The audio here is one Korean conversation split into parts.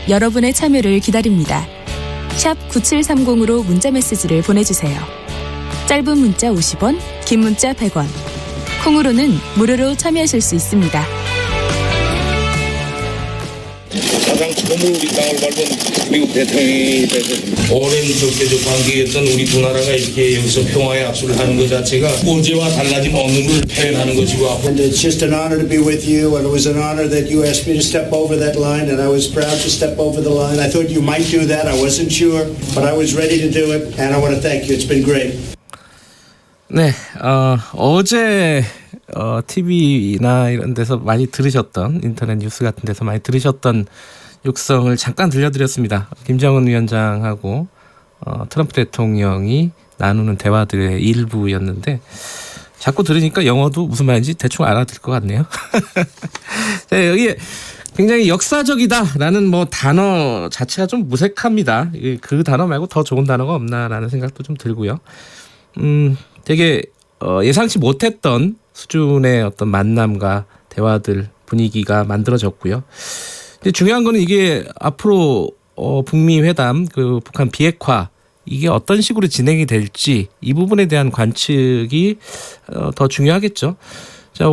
여러분의 참여를 기다립니다. 샵 9730으로 문자메시지를 보내주세요. 짧은 문자 50원, 긴 문자 100원. 콩으로는 무료로 참여하실 수 있습니다. 가장 처음으로 우리 땅을 밟은 미국 대통령이 돼서 오랜 적대적 관계였던 우리 두 나라가 이렇게 여기서 평화의 악수를 하는 것 자체가 어제와 달라짐 없는 걸 표현하는 것이고. And it's just an honor to be with you, and it was an honor that you asked me to step over that line, and I was proud to step over the line. I thought you might do that. I wasn't sure, but I was ready to do it, and I want to thank you. It's been great. 네, 어제 TV나 이런 데서 많이 들으셨던, 인터넷 뉴스 같은 데서 많이 들으셨던 육성을 잠깐 들려드렸습니다. 김정은 위원장하고 트럼프 대통령이 나누는 대화들의 일부였는데 자꾸 들으니까 영어도 무슨 말인지 대충 알아들 것 같네요. 네, 이게 굉장히 역사적이다라는 뭐 단어 자체가 좀 무색합니다. 그 단어 말고 더 좋은 단어가 없나라는 생각도 좀 들고요. 되게 예상치 못했던 수준의 어떤 만남과 대화들 분위기가 만들어졌고요. 근데 중요한 거는 이게 앞으로 북미 회담, 그 북한 비핵화 이게 어떤 식으로 진행이 될지 이 부분에 대한 관측이 더 중요하겠죠. 자,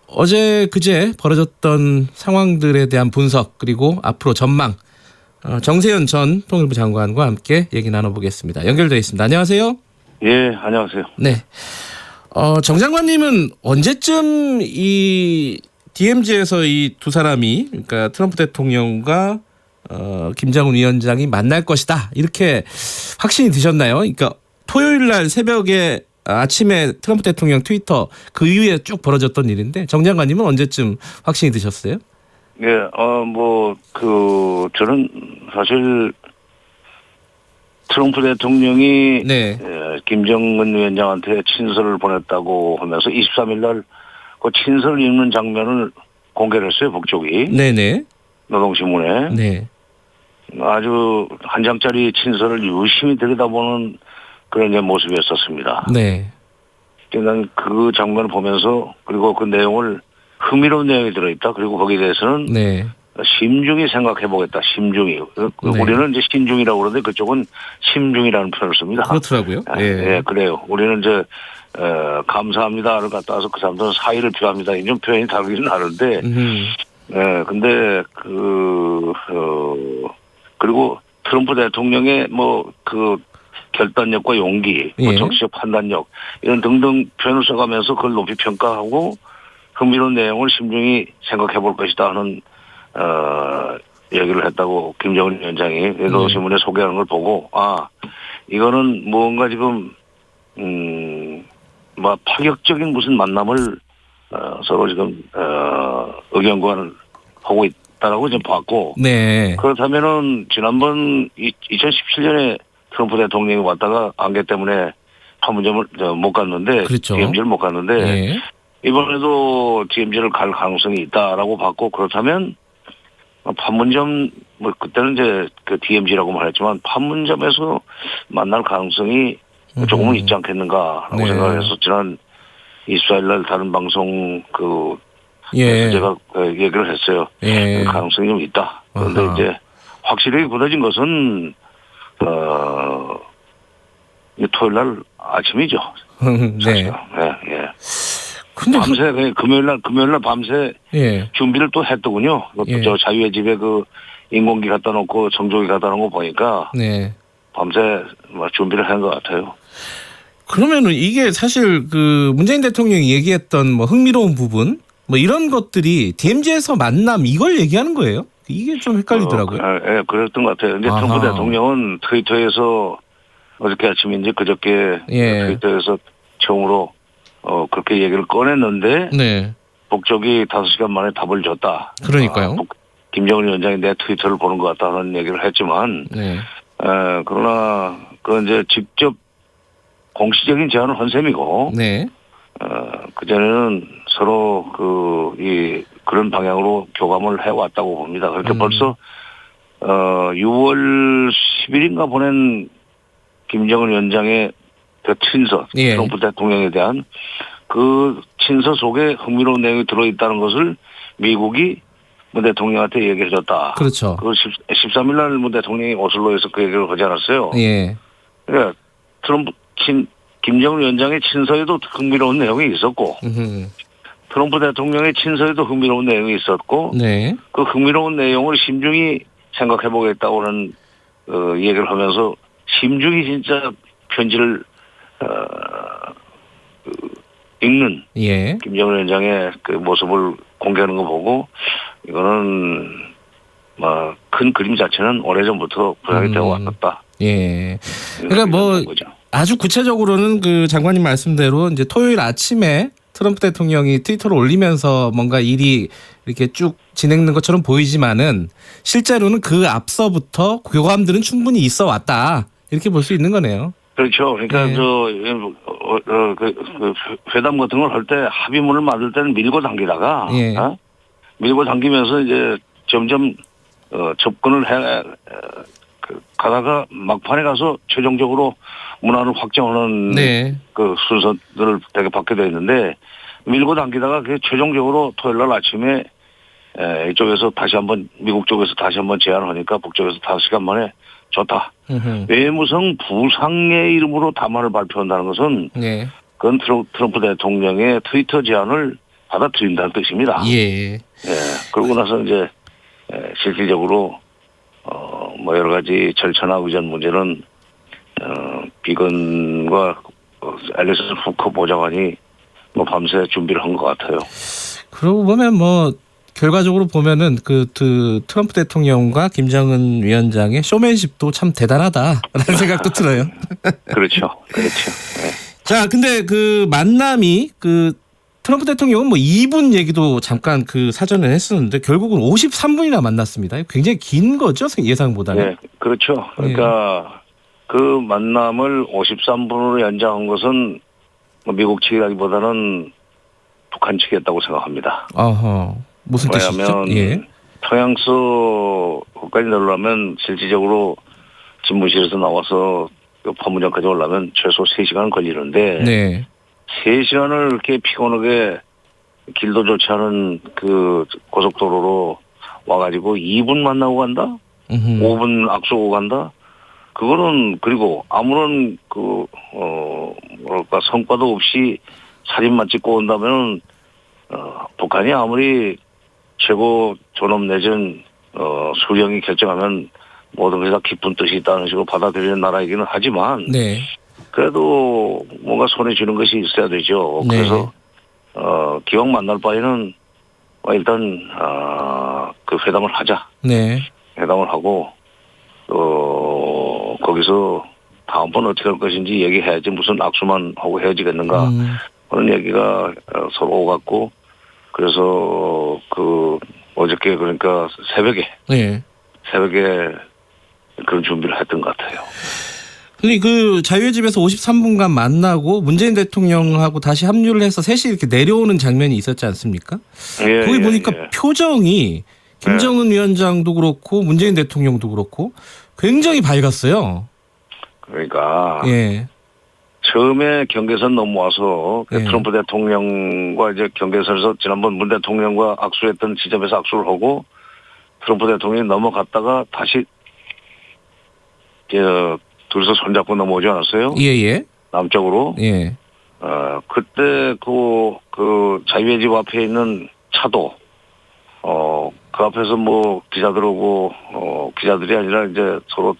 어제 그제 벌어졌던 상황들에 대한 분석 그리고 앞으로 전망 정세현 전 통일부 장관과 함께 얘기 나눠보겠습니다. 연결되어 있습니다. 안녕하세요. 예, 안녕하세요. 네. 정 장관님은 언제쯤 이 DMZ에서 이 두 사람이 그러니까 트럼프 대통령과 김정은 위원장이 만날 것이다 이렇게 확신이 드셨나요? 그러니까 토요일 날 새벽에 아침에 트럼프 대통령 트위터 그 이후에 쭉 벌어졌던 일인데 정 장관님은 언제쯤 확신이 드셨어요? 예, 저는 사실 트럼프 대통령이 네. 김정은 위원장한테 친서를 보냈다고 하면서 23일 날 그 친서를 읽는 장면을 공개를 했어요, 북쪽이. 네네. 노동신문에. 네. 아주 한 장짜리 친서를 유심히 들여다보는 그런 모습이었었습니다. 네. 난 그 장면을 보면서 그리고 그 내용을 흥미로운 내용이 들어있다. 그리고 거기에 대해서는 네. 심중히 생각해보겠다. 심중히. 네. 우리는 이제 신중이라고 그러는데 그쪽은 심중이라는 표현을 씁니다. 그렇더라고요. 예. 예, 그래요. 우리는 이제 감사합니다를 갖다 와서 그 사람들은 사의를 표합니다. 이런 표현이 다르긴 하는데, 예, 근데 그리고 트럼프 대통령의 그 결단력과 용기, 예. 정치적 판단력 이런 등등 표현을 써가면서 그걸 높이 평가하고 흥미로운 내용을 심중히 생각해볼 것이다 하는 얘기를 했다고 김정은 위원장이 노동신문에 소개하는 걸 보고 이거는 뭔가 지금 파격적인 무슨 만남을 서로 지금 의견 교환을 하고 있다라고 좀 봤고 네. 그렇다면은 지난번 2017년에 트럼프 대통령이 왔다가 안개 때문에 판문점을 못 갔는데 그렇죠. DMZ를 못 갔는데 네. 이번에도 DMZ를 갈 가능성이 있다라고 봤고 그렇다면 판문점 그때는 이제 그 DMZ라고 말했지만 판문점에서 만날 가능성이 조금은 있지 않겠는가라고 네. 생각을 해서 지난 24일 날 다른 방송 예. 제가 얘기를 했어요. 예. 가능성이 좀 있다. 그런데 아하. 이제 확실히 굳어진 것은 토요일 날 아침이죠. 네. 예. 근데 밤새 금요일 날 밤새 예. 준비를 또 했더군요. 예. 저 자유의 집에 그 인공기 갖다 놓고 정조기 갖다 놓은 거 보니까 네. 밤새 준비를 한 것 같아요. 그러면은 이게 사실 그 문재인 대통령이 얘기했던 뭐 흥미로운 부분 뭐 이런 것들이 DMZ에서 만남 이걸 얘기하는 거예요? 이게 좀 헷갈리더라고요. 예, 그랬던 것 같아요. 근데 트럼프 대통령은 트위터에서 어저께 아침인지 그저께 예. 트위터에서 처음으로 그렇게 얘기를 꺼냈는데 네. 북쪽이 5시간 만에 답을 줬다. 그러니까요. 김정은 위원장이 내 트위터를 보는 것 같다는 얘기를 했지만 네. 그러나 그건 이제 직접 공식적인 제안을 한 셈이고 네. 그전에는 서로 그런 방향으로 교감을 해왔다고 봅니다. 그렇게 벌써 6월 10일인가 보낸 김정은 위원장의 그 친서, 예. 트럼프 대통령에 대한 그 친서 속에 흥미로운 내용이 들어있다는 것을 미국이 문 대통령한테 얘기해 줬다. 그렇죠. 그 13일 날 문 대통령이 오슬로에서 그 얘기를 하지 않았어요. 예. 그러니까 김정은 위원장의 친서에도 흥미로운 내용이 있었고 트럼프 대통령의 친서에도 흥미로운 내용이 있었고 네. 그 흥미로운 내용을 심중히 생각해 보겠다고는 얘기를 하면서 심중히 진짜 편지를 읽는 예. 김정은 위원장의 그 모습을 공개하는 거 보고 이거는 뭐 큰 그림 자체는 오래전부터 부각이 되어 왔었다. 예. 그러니까 뭐 아주 구체적으로는 그 장관님 말씀대로 이제 토요일 아침에 트럼프 대통령이 트위터를 올리면서 뭔가 일이 이렇게 쭉 진행된 것처럼 보이지만은 실제로는 그 앞서부터 교감들은 충분히 있어 왔다. 이렇게 볼 수 있는 거네요. 그렇죠. 그러니까 네. 그 회담 같은 걸 할 때 합의문을 만들 때는 밀고 당기다가 예. 밀고 당기면서 이제 점점 접근을 가다가 막판에 가서 최종적으로 문화를 확정하는 네. 그 순서들을 되게 받게 돼 있는데 밀고 당기다가 그 최종적으로 토요일 날 아침에 이쪽에서 다시 한번 미국 쪽에서 다시 한번 제안을 하니까 북쪽에서 5시간 만에 좋다. 외무성 부상의 이름으로 담화를 발표한다는 것은 네. 그건 트럼프 대통령의 트위터 제안을 받아들인다는 뜻입니다. 예. 그러고 나서 이제 실질적으로 뭐 여러 가지 절차나 의전 문제는 비건과 앨리슨 후커 보좌관이 뭐 밤새 준비를 한 것 같아요. 그러고 보면 뭐 결과적으로 보면은 그 트럼프 대통령과 김정은 위원장의 쇼맨십도 참 대단하다라는 생각도 들어요. 그렇죠. 그렇죠. 자, 근데 그 만남이 그 트럼프 대통령은 뭐 2분 얘기도 잠깐 그 사전에 했었는데 결국은 53분이나 만났습니다. 굉장히 긴 거죠, 예상보다는. 네, 그렇죠. 그러니까 그 만남을 53분으로 연장한 것은 미국 측이라기보다는 북한 측이었다고 생각합니다. 어허. 무슨 뜻이죠? 왜냐하면 예. 평양서까지 내려면 실질적으로 집무실에서 나와서 판문점까지 오려면 최소 3시간 걸리는데 네. 3시간을 이렇게 피곤하게 길도 좋지 않은 그 고속도로로 와가지고 2분 만나고 간다? 5분 악수하고 간다? 그거는 그리고 아무런 뭐랄까 성과도 없이 사진만 찍고 온다면 북한이 아무리 최고 존엄 내전 수령이 결정하면 모든 게 다 깊은 뜻이 있다는 식으로 받아들이는 나라이기는 하지만 네. 그래도 뭔가 손에 쥐는 것이 있어야 되죠. 네. 그래서 기왕 만날 바에는 일단 그 회담을 하자. 네. 회담을 하고 거기서 다음번 어떻게 할 것인지 얘기해야지 무슨 악수만 하고 헤어지겠는가 그런 얘기가 서로 오갔고 그래서 그 어저께 그러니까 새벽에 그런 준비를 했던 것 같아요. 근데 그 자유의 집에서 53분간 만나고 문재인 대통령하고 다시 합류를 해서 셋이 이렇게 내려오는 장면이 있었지 않습니까? 거기 보니까 표정이 김정은 위원장도 그렇고 문재인 대통령도 그렇고 굉장히 밝았어요. 그러니까 예. 처음에 경계선 넘어와서 트럼프 대통령과 이제 경계선에서 지난번 문 대통령과 악수했던 지점에서 악수를 하고 트럼프 대통령이 넘어갔다가 다시 둘이서 손잡고 넘어오지 않았어요? 예. 남쪽으로. 예. 그때 그 자유의 집 앞에 있는 차도 그 앞에서 뭐 기자들 오고 기자들이 아니라 이제 서로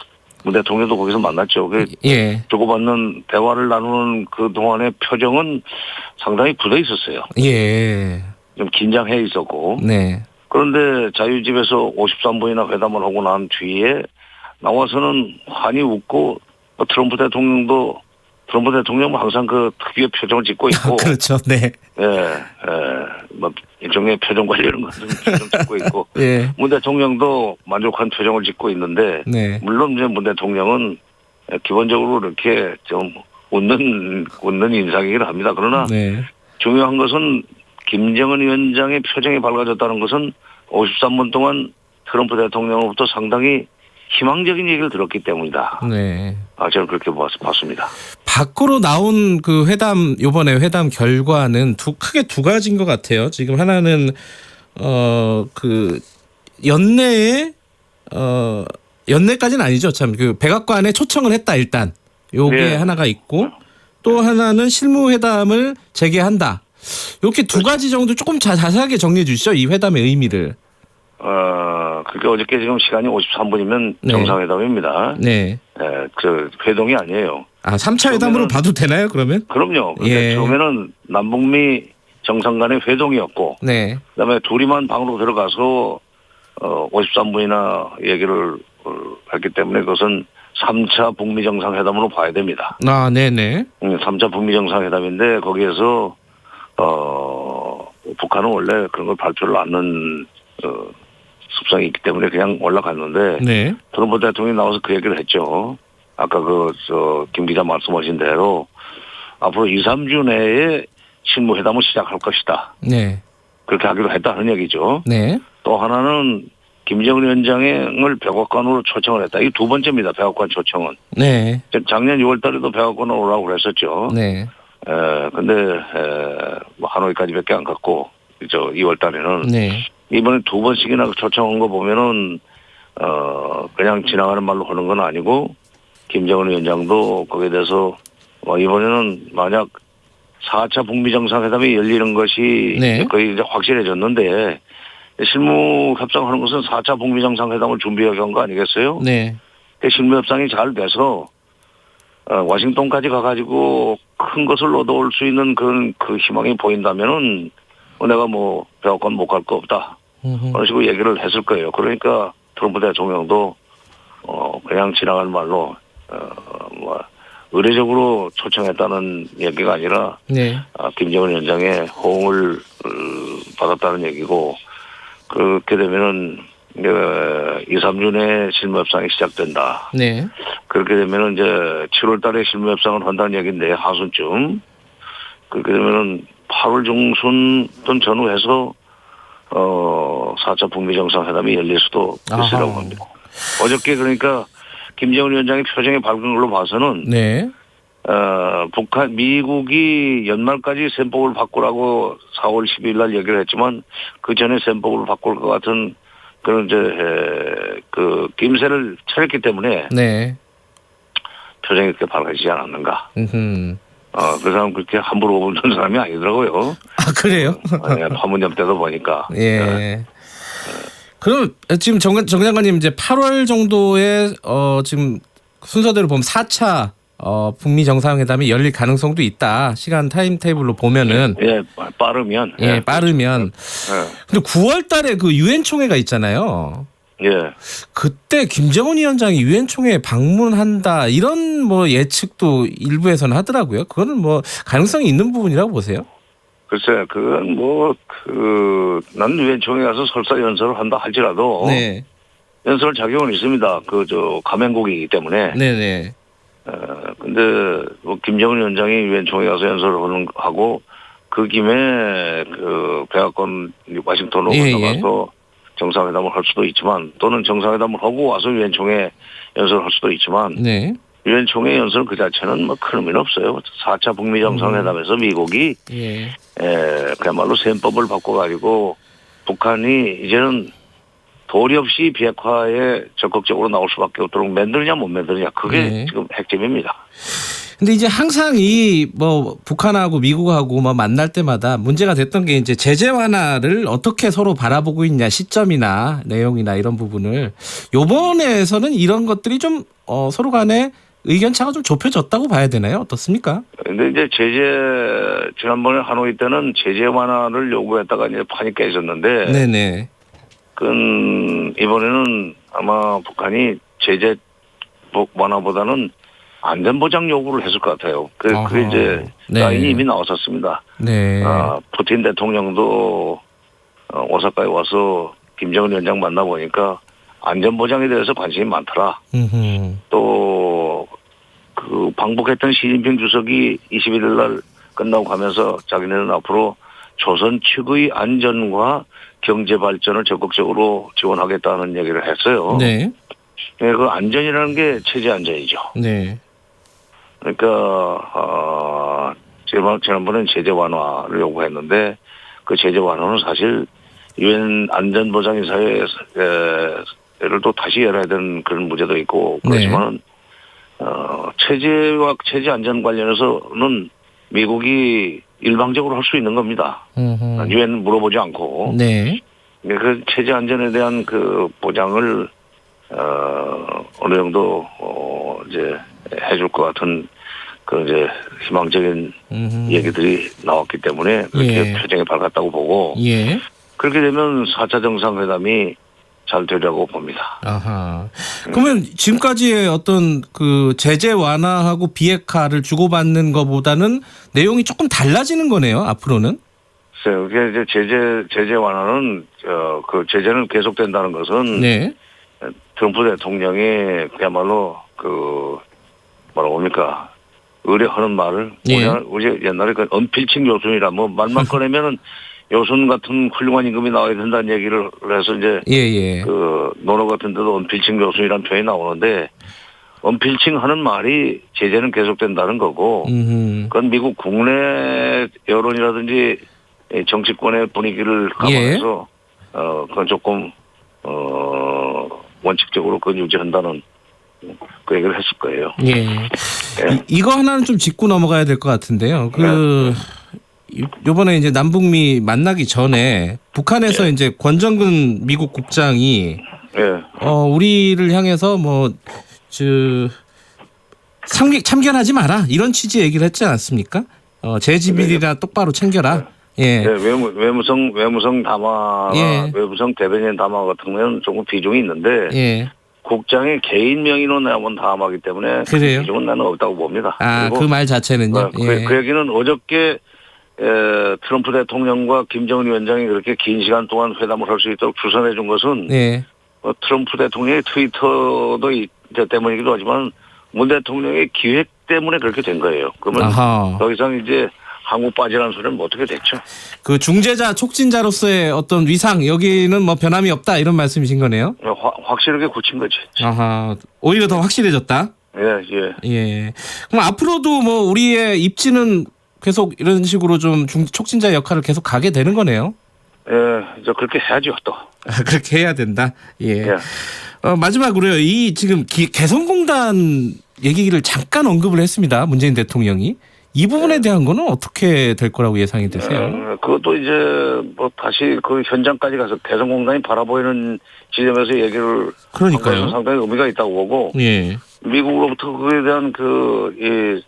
문 대통령도 거기서 만났죠. 예. 주고받는 대화를 나누는 그 동안의 표정은 상당히 굳어 있었어요. 예. 좀 긴장해 있었고. 네. 그런데 자유집에서 53분이나 회담을 하고 난 뒤에 나와서는 환히 웃고 트럼프 대통령은 항상 그 특유의 표정을 짓고 있고. 그렇죠. 네. 뭐 일종의 표정 관리하는 것은 표정 짓고 있고. 예. 문 대통령도 만족한 표정을 짓고 있는데. 네. 물론 이제 문 대통령은 기본적으로 이렇게 좀 웃는 인상이긴 합니다. 그러나 중요한 것은 김정은 위원장의 표정이 밝아졌다는 것은 53분 동안 트럼프 대통령으로부터 상당히 희망적인 얘기를 들었기 때문이다. 네. 저는 그렇게 봤습니다. 밖으로 나온 그 요번에 회담 결과는 크게 두 가지인 것 같아요. 지금 하나는 그 연내에 연내까지는 아니죠. 참 그 백악관에 초청을 했다 일단. 요게 네. 하나가 있고 또 하나는 실무회담을 재개한다. 이렇게 두 가지 정도 조금 자세하게 정리해 주시죠. 이 회담의 의미를. 그게 어저께 지금 시간이 53분이면 네. 정상회담입니다. 네. 그 회동이 아니에요. 아, 3차 회담으로 봐도 되나요, 그러면? 그럼요. 근데 예. 처음에는 남북미 정상 간의 회동이었고, 네. 그다음에 둘이만 방으로 들어가서 53분이나 얘기를 했기 때문에 그것은 3차 북미 정상회담으로 봐야 됩니다. 아, 네네. 3차 북미 정상회담인데 거기에서 북한은 원래 그런 걸 발표를 않는 습성이 있기 때문에 그냥 올라갔는데 네. 트럼프 대통령이 나와서 그 얘기를 했죠. 아까 김 기자 말씀하신 대로 앞으로 2, 3주 내에 실무회담을 시작할 것이다. 네. 그렇게 하기로 했다는 얘기죠. 네. 또 하나는 김정은 위원장을 백악관으로 초청을 했다. 이 두 번째입니다. 백악관 초청은. 네. 작년 6월 달에도 백악관으로 오라고 그랬었죠. 네. 근데 뭐 하노이까지밖에 안 갔고 2월 달에는 네. 이번에 두 번씩이나 초청한 거 보면은 그냥 지나가는 말로 하는 건 아니고 김정은 위원장도 거기에 대해서 이번에는 만약 4차 북미 정상회담이 열리는 것이 네. 거의 이제 확실해졌는데 실무 협상하는 것은 4차 북미 정상회담을 준비하기 한 거 아니겠어요? 네. 실무 협상이 잘 돼서 워싱턴까지 가가지고 큰 것을 얻어올 수 있는 그 희망이 보인다면은 내가 뭐 백악관 못 갈 거 없다. 그런 식으로 얘기를 했을 거예요. 그러니까 트럼프 대통령도 그냥 지나가는 말로 뭐 의례적으로 초청했다는 얘기가 아니라 네. 김정은 위원장의 호응을 받았다는 얘기고 그렇게 되면은 2, 3주 내에 실무 협상이 시작된다. 네. 그렇게 되면은 이제 7월 달에 실무 협상을 한다는 얘기인데 하순쯤 그렇게 되면은 8월 중순 또는 전후해서 4차 북미 정상회담이 열릴 수도 있으라고 합니다. 어저께 그러니까 김정은 위원장의 표정이 밝은 걸로 봐서는 네. 미국이 연말까지 셈법을 바꾸라고 4월 12일 날 얘기를 했지만 그 전에 셈법을 바꿀 것 같은 그런 그 낌새를 차렸기 때문에 네. 표정이 그렇게 밝아지지 않았는가. 음. 그 사람 그렇게 함부로 보는 사람이 아니더라고요. 아, 그래요? 판문점 때도 보니까. 예. 그럼 지금 정 장관님 이제 8월 정도에 지금 순서대로 보면 4차 북미 정상회담이 열릴 가능성도 있다. 시간 타임테이블로 보면은 예, 빠르면. 예, 빠르면. 근데 9월 달에 그 유엔 총회가 있잖아요. 예. 그때 김정은 위원장이 유엔 총회에 방문한다 이런 뭐 예측도 일부에서는 하더라고요. 그거는 뭐 가능성이 있는 부분이라고 보세요? 글쎄, 그건 난 유엔 총회 가서 설사 연설을 한다 할지라도. 네. 연설 자격은 있습니다. 가맹국이기 때문에. 네네. 근데 김정은 위원장이 유엔 총회 가서 연설을 하고 그 김에 백악관 워싱턴으로 건너가서 정상회담을 할 수도 있지만 또는 정상회담을 하고 와서 유엔 총회 연설을 할 수도 있지만 네. 유엔 총회 연설 그 자체는 뭐 큰 의미는 없어요. 4차 북미 정상회담에서 미국이 그야말로 셈법을 바꿔가지고 북한이 이제는 도리 없이 비핵화에 적극적으로 나올 수밖에 없도록 만드느냐 못 만드느냐 그게 지금 핵심입니다. 근데 이제 항상 이 뭐 북한하고 미국하고 뭐 만날 때마다 문제가 됐던 게 이제 제재 완화를 어떻게 서로 바라보고 있냐 시점이나 내용이나 이런 부분을 요번에서는 이런 것들이 좀 서로 간에 의견 차가 좀 좁혀졌다고 봐야 되나요? 어떻습니까? 근데 이제 지난번에 하노이 때는 제재 완화를 요구했다가 이제 판이 깨졌는데. 네네. 이번에는 아마 북한이 제재 완화보다는 안전보장 요구를 했을 것 같아요. 그게 이제 라인이 이미 나왔었습니다. 네. 푸틴 대통령도 오사카에 와서 김정은 위원장 만나보니까 안전보장에 대해서 관심이 많더라. 또 방북했던 시진핑 주석이 21일 날 끝나고 가면서 자기네는 앞으로 조선 측의 안전과 경제 발전을 적극적으로 지원하겠다는 얘기를 했어요. 네. 그 안전이라는 게 체제 안전이죠. 네. 그러니까 지난번엔 제재 완화를 요구했는데 그 제재 완화는 사실 유엔 안전보장이사회를 또 다시 열어야 되는 그런 문제도 있고 그렇지만 체제와 체제 안전 관련해서는 미국이 일방적으로 할 수 있는 겁니다. 유엔 물어보지 않고. 네. 그 체제 안전에 대한 그 보장을 어느 정도 이제 해줄 것 같은 그 이제 희망적인 얘기들이 나왔기 때문에 그렇게 표정이 밝았다고 보고 예. 그렇게 되면 4차 정상회담이 잘 되려고 봅니다. 아하. 그러면 지금까지의 어떤 그 제재 완화하고 비핵화를 주고받는 것보다는 내용이 조금 달라지는 거네요. 앞으로는. 그게 이제 제재 완화는 그 제재는 계속된다는 것은 네. 트럼프 대통령이 그야말로 그 뭐라고 합니까 의뢰하는 말을 우리 옛날에 그 언필칭 요순이라 뭐 말만 꺼내면은 요순 같은 훌륭한 임금이 나와야 된다는 얘기를 해서 이제 그 논어 같은 데도 언필칭 요순이라는 표현이 나오는데 언필칭 하는 말이 제재는 계속된다는 거고 그건 미국 국내 여론이라든지 정치권의 분위기를 감안해서 그건 조금 원칙적으로 그건 유지한다는 그 얘기를 했을 거예요. 예. 이거 하나는 좀 짚고 넘어가야 될 것 같은데요. 요번에 이제 남북미 만나기 전에 북한에서 이제 권정근 미국 국장이 우리를 향해서 참견하지 마라 이런 취지의 얘기를 했지 않았습니까? 제11이라 똑바로 챙겨라. 예. 네, 외무성 담화와 외무성 대변인 담화 같은 경우는 조금 비중이 있는데 국장의 개인 명의로 나온 담화이기 때문에 그래요? 비중은 나는 없다고 봅니다. 그 말 자체는요? 그 얘기는 어저께 트럼프 대통령과 김정은 위원장이 그렇게 긴 시간 동안 회담을 할 수 있도록 주선해 준 것은 트럼프 대통령의 트위터도 때문이기도 하지만 문 대통령의 기획 때문에 그렇게 된 거예요. 그러면 더 이상 이제 한국 빠지라는 소리는 어떻게 됐죠? 그 중재자 촉진자로서의 어떤 위상 여기는 뭐 변함이 없다 이런 말씀이신 거네요? 확실하게 굳힌 거지. 오히려 더 확실해졌다. 예. 그럼 앞으로도 뭐 우리의 입지는 계속 이런 식으로 좀 촉진자 역할을 계속 가게 되는 거네요. 이제 그렇게 해야죠 또. 그렇게 해야 된다. 마지막으로요. 이 지금 개성공단 얘기를 잠깐 언급을 했습니다. 문재인 대통령이. 이 부분에 대한 거는 어떻게 될 거라고 예상이 되세요? 그것도 이제 뭐 다시 그 현장까지 가서 개성공단이 바라보이는 지점에서 얘기를 그러니까요. 상당히 의미가 있다고 보고 미국으로부터 그에 대한 이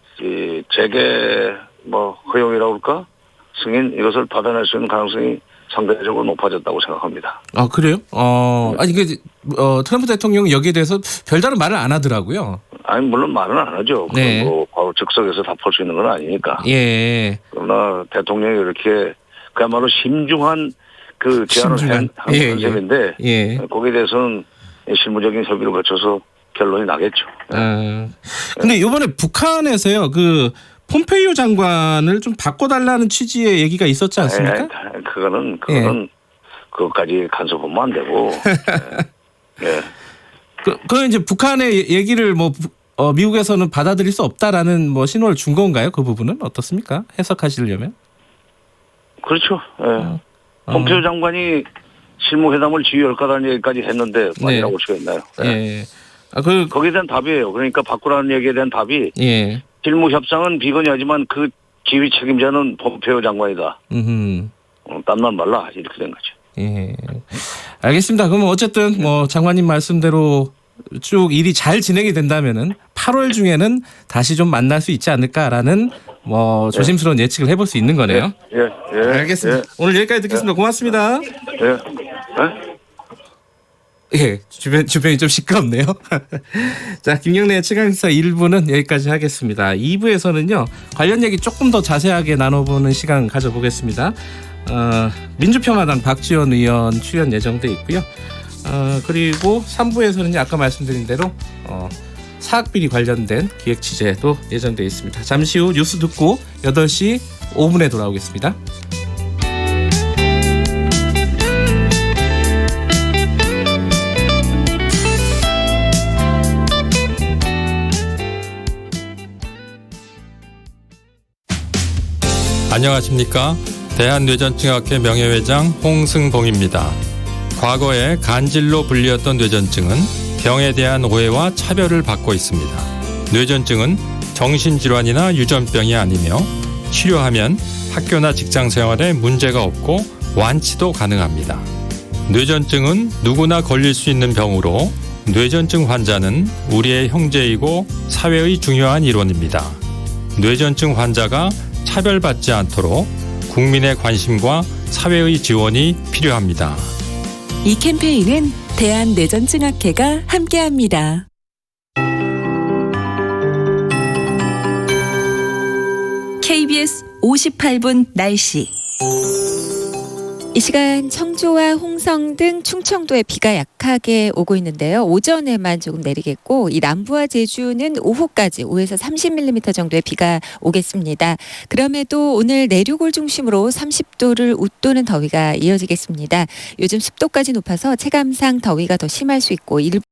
재개 허용이라고 할까 승인 이것을 받아낼 수 있는 가능성이 상대적으로 높아졌다고 생각합니다. 그래요? 이게 트럼프 대통령이 여기에 대해서 별다른 말을 안 하더라고요. 물론 말은 안 하죠. 뭐 바로 즉석에서 답할 수 있는 건 아니니까. 그러나 대통령이 이렇게 그야말로 심중한 그 제안을 한 셈인데 거기에 대해서는 실무적인 협의를 거쳐서 결론이 나겠죠. 근데 이번에 북한에서요 그 폼페이오 장관을 좀 바꿔달라는 취지의 얘기가 있었지 않습니까? 그거는 그것까지 간섭하면 안 되고. 그건 이제 북한의 얘기를 미국에서는 받아들일 수 없다라는 신호를 준 건가요? 그 부분은 어떻습니까? 해석하시려면? 그렇죠. 폼페이오 장관이 실무회담을 지휘할 거라는 얘기까지 했는데 아니라고 올 수가 있나요? 거기에 대한 답이에요. 그러니까 바꾸라는 얘기에 대한 답이 실무 협상은 비건이하지만 그 지휘 책임자는 폼페이오 장관이다. 딴만 말라 이렇게 된 거죠. 알겠습니다. 그럼 어쨌든 장관님 말씀대로 쭉 일이 잘 진행이 된다면은 8월 중에는 다시 좀 만날 수 있지 않을까라는 조심스러운 예측을 해볼 수 있는 거네요. 알겠습니다. 오늘 여기까지 듣겠습니다. 고맙습니다. 주변이 좀 시끄럽네요. 자, 김경래의 최강시사 1부는 여기까지 하겠습니다. 2부에서는요 관련 얘기 조금 더 자세하게 나눠보는 시간 가져보겠습니다. 민주평화당 박지원 의원 출연 예정돼 있고요. 그리고 3부에서는 아까 말씀드린 대로 사학비리 관련된 기획 취재도 예정돼 있습니다. 잠시 후 뉴스 듣고 8시 5분에 돌아오겠습니다. 안녕하십니까? 대한뇌전증학회 명예회장 홍승봉입니다. 과거에 간질로 불리었던 뇌전증은 병에 대한 오해와 차별을 받고 있습니다. 뇌전증은 정신질환이나 유전병이 아니며 치료하면 학교나 직장 생활에 문제가 없고 완치도 가능합니다. 뇌전증은 누구나 걸릴 수 있는 병으로 뇌전증 환자는 우리의 형제이고 사회의 중요한 일원입니다. 뇌전증 환자가 차별받지 않도록 국민의 관심과 사회의 지원이 필요합니다. 이 캠페인은 대한뇌전증학회가 함께합니다. KBS 58분 날씨. 이 시간 청주와 홍성 등 충청도에 비가 약하게 오고 있는데요. 오전에만 조금 내리겠고 이 남부와 제주는 오후까지 5에서 30mm 정도의 비가 오겠습니다. 그럼에도 오늘 내륙을 중심으로 30도를 웃도는 더위가 이어지겠습니다. 요즘 습도까지 높아서 체감상 더위가 더 심할 수 있고